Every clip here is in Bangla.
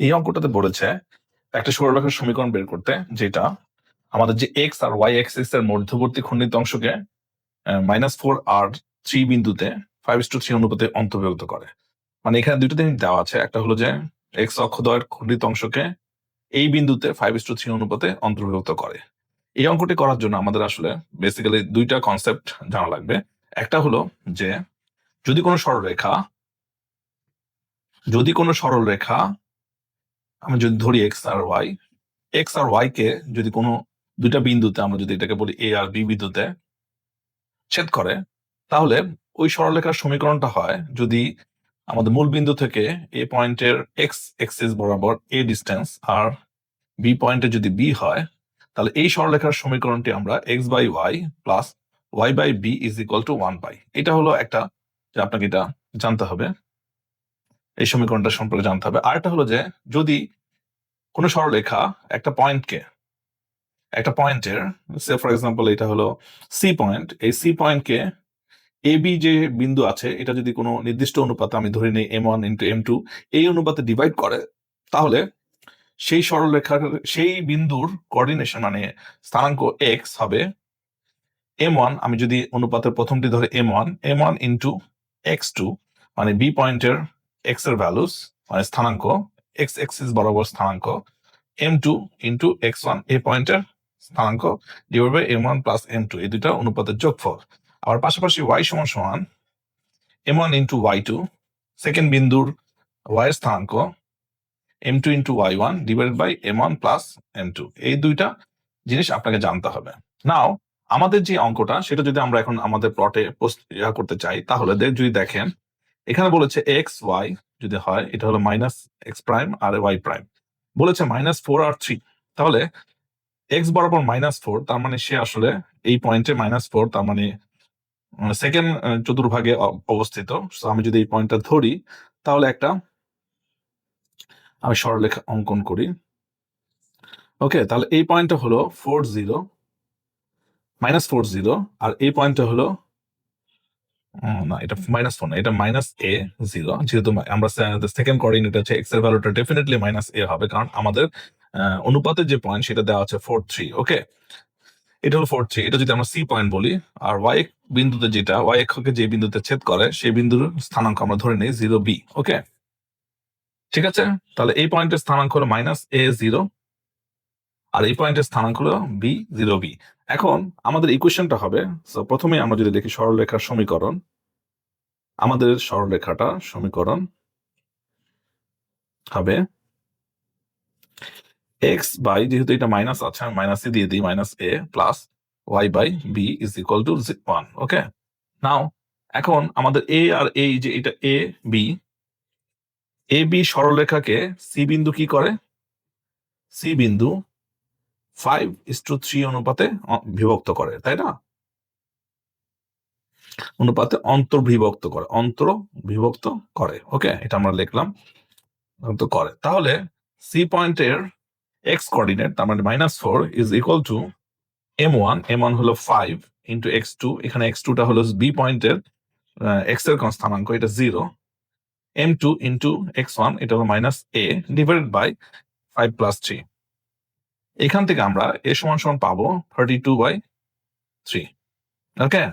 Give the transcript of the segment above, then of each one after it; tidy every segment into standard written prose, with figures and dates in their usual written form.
এই অঙ্কটাতে বলেছে একটা সরলরেখার সমীকরণ বের করতে, যেটা আমাদের যে এক্স আর ওয়াই এক্সিস এর মধ্যবর্তী খণ্ডিত অংশকে -4 আর 3 বিন্দুতে 5:3 অনুপাতে অন্তর্ভুক্ত করে। মানে এখানে দুটো জিনিস দেওয়া আছে, একটা হলো যে এক্স অক্ষদ্বয়ের খণ্ডিত অংশকে এই বিন্দুতে 5:3 অনুপাতে অন্তর্ভুক্ত করে। এই অঙ্কটি করার জন্য আমাদের আসলে বেসিক্যালি দুইটা কনসেপ্ট জানা লাগবে। একটা হলো যে যদি কোনো সরলরেখা আমি যদি ধরি এক্স আর ওয়াই কে যদি কোনো দুইটা বিন্দুতে, আমরা যদি এটাকে বলি এ আর বি বিন্দুতে ছেদ করে, তাহলে ওই সরলরেখার সমীকরণটা হয়, যদি আমাদের মূল বিন্দু থেকে এ পয়েন্টের এক্স এক্সিস বরাবর এ ডিস্টেন্স আর বি পয়েন্টে যদি বি হয়, তাহলে এই সরলরেখার সমীকরণটি আমরা x by y plus y by b is equal to 1 পাই। এটা হলো একটা, যে আপনাকে এটা জানতে হবে, এই সমীকরণটা সম্পর্কে জানতে হবে। আর একটা হলো যে যদি কোনো সরলরেখা একটা পয়েন্টের সে ফর এক্সাম্পল এটা হলো সি পয়েন্ট, এই সি পয়েন্টকে এ বি যে বিন্দু আছে এটা যদি কোনো নির্দিষ্ট অনুপাতে আমি ধরে নিই m1 ইন্টু m2 এই অনুপাতে ডিভাইড করে, তাহলে সেই সরলরেখার সেই বিন্দুর কোঅর্ডিনেশন মানে স্থানাঙ্ক x হবে m1, আমি যদি অনুপাতের প্রথমটি ধরে m1 ইন্টু x2 মানে বি পয়েন্টের x এর ভ্যালুস মানে স্থানাঙ্ক x এক্সিস বরাবর স্থানাঙ্ক m2 ইন্টু x1 এ পয়েন্টের স্থানাঙ্ক divide by m1 plus m2 এই দুইটা অনুপাতের যোগফল। আবার পাশাপাশি y সমান সমান m1 ইন্টু y2 সেকেন্ড বিন্দুর y এর স্থানাঙ্ক m2 into y1 divided by m1 plus m2। এই দুইটা জিনিস আপনাকে জানতে হবে। নাও আমাদের যে অঙ্কটা সেটা যদি আমরা এখন আমাদের প্লটে করতে চাই, তাহলে যদি দেখেন এখানে বলেছে এক্স ওয়াই যদি হয়, এটা হলো মাইনাস এক্স প্রাইম আর ওয়াই প্রাইম, বলেছে -4 আর 3। তাহলে এক্স বরাবর -4, তার মানে সে আসলে এই পয়েন্টে -4, তার মানে সেকেন্ড চতুর্ভাগে অবস্থিত। আমি যদি এই পয়েন্টটা ধরি, তাহলে একটা আমি সরলরেখা অঙ্কন করি। ওকে, তাহলে এই পয়েন্টটা হলো 40 -40 আর এই পয়েন্টটা হলো না, এটা -4 না, এটা -a0। যেহেতু আমরা সেকেন্ড কোঅর্ডিনেট আছে এক্স এর ভ্যালুটা ডেফিনেটলি -a হবে, কারণ আমাদের অনুপাতের যে পয়েন্ট সেটা দেওয়া আছে 43। ওকে, এটা হলো 43। এটা যদি আমরা সি পয়েন্ট বলি, আর ওয়াই বিন্দুতে যেটা ওয়াই অক্ষকে যে বিন্দুতে ছেদ করে সেই বিন্দুর স্থানাঙ্ক আমরা ধরে নিই 0b। ওকে, ঠিক আছে। তাহলে এই পয়েন্টের স্থানাঙ্ক হলো -a0 আর এই পয়েন্টের স্থানাঙ্ক হলো b0b। এখন আমাদের ইকুয়েশনটা হবে, প্রথমে আমরা যদি দেখি সরলরেখার সমীকরণ, আমাদের সরলরেখাটা সমীকরণ হবে এক্স বাই, যেহেতু এটা মাইনাস আছে আমি মাইনাস দিয়ে দিই, -a plus y by b is equal to 1। Okay, now এখন আমাদের এ আর এই যে এটা এ বি সরলরেখাকে সি বিন্দু কি করে, সি বিন্দু 5:3 অনুপাতে বিভক্ত করে, তাই না? অনুপাতে অন্তর্বিভক্ত করে। ওকে, এটা আমরা লিখলাম তো করে। তাহলে সি পয়েন্টের এক্স কোঅর্ডিনেট তার মানে -4 ইজ ইকুয়াল টু m1 হলো 5 ইন্টু x2, এখানে x2 টা হলো বি পয়েন্টের x এর কোন স্থানাঙ্ক, এটা 0, m2 ইন্টু x1 এটা হলো -a ডিভাইডেড বাই 5 প্লাস 3। এখান থেকে আমরা a সমান সমান পাবো 32/3। ওকে,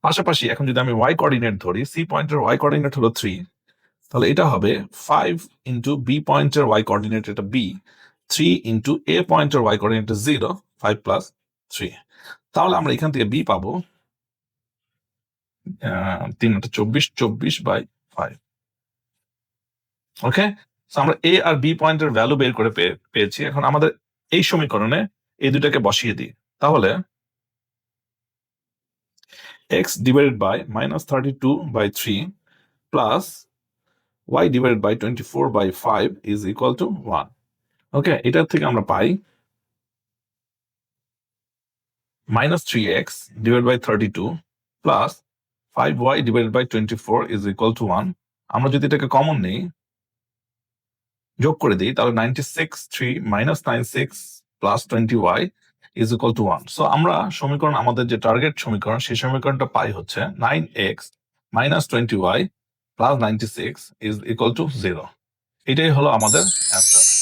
পাশাপাশি এখন যদি আমি y কোঅর্ডিনেট ধরি, সি পয়েন্টের y কোঅর্ডিনেট হলো 3, তাহলে এটা হবে 5 ইন্টু বি পয়েন্টের y কোঅর্ডিনেট এটা b, 3 ইন্টু a পয়েন্টের y কোঅর্ডিনেট 0, 5 প্লাস 3। তাহলে আমরা এখান থেকে b পাবো 24/5। ওকে, আমরা এ আর বি পয়েন্টের ভ্যালু বের করে পেয়েছি। এখন আমাদের এই সমীকরণে এই দুটাকে বসিয়ে দিই, তাহলে x divided by -32/3 plus y divided by 24/5 is equal to 1। Okay, এটার থেকে আমরা পাই -3x divide by 32 plus 5y divided by 24 is equal to 1। আমরা যদি এটাকে কমন নেই, যোগ করে দিই, তাহলে 96 -96 plus 20y is equal to 1। So আমরা সমীকরণ, আমাদের যে টার্গেট সমীকরণ, সেই সমীকরণটা পাই হচ্ছে 9x - 20y plus 96 is equal two 0। এটাই হলো আমাদের অ্যান্সার।